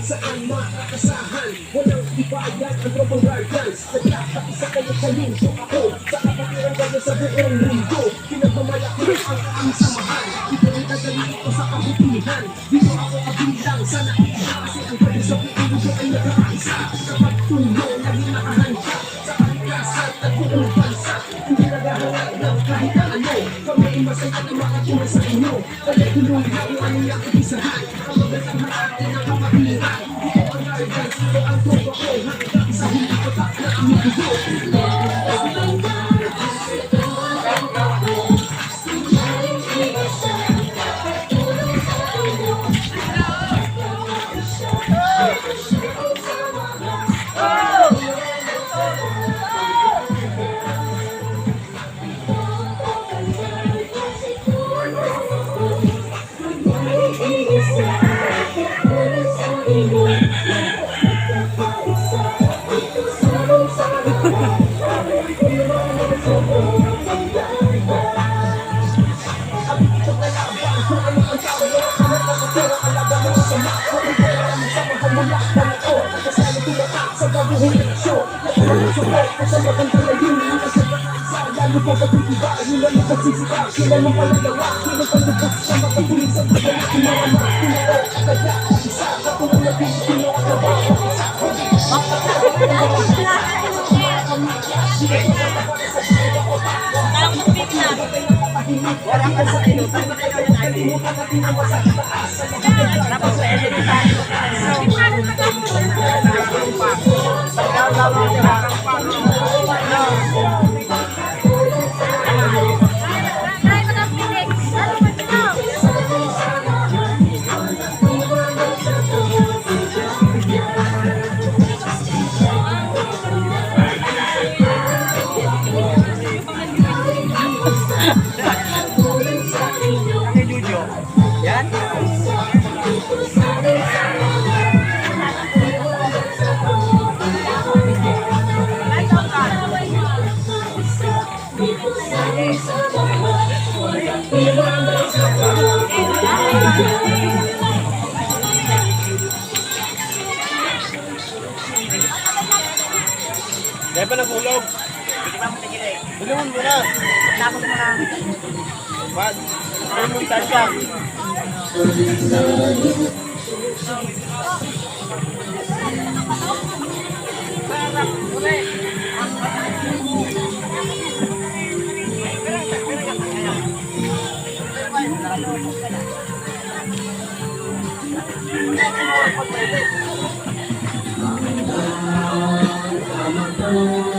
Saan makakasahan, walang ibayan ang tropang guardians. Nagkakapisa kayo sa luso ako, sa kapatiran kayo sa buong mundo. Pinagmamalaki ang aming samahan, ito rin nagali ito sa kabutihan. Dito ako kabilang sa naisa, kasi ang pwede sa buong mundo ay nagkakaisa. Sa pagtulong, naging nakahanda sa kalikasan at buong bansa. Hindi naghahanap ng kahit na ano, kami ay masaya na makatulong sa inyo. Kaya tuloy na ang aming nakikisahan, ang magandang harati ng kapatiran. Dito ang guardians, dito ang tropa ko, hanggang sa hindi patak na inigido. Lalo pa pagtitiba, hila ng pagsisika, hila ng palagawa, hila ng palubos sa makatuloy sa mga kinawala, kinao, kaya, isa, katulong na Pilipino, kabaho, isa, Kaya pa nagulog? Hindi pa mo nagilay. Bulungan mo na. Tapos mo na. Wag. Bulungan mo tasya. Thank you.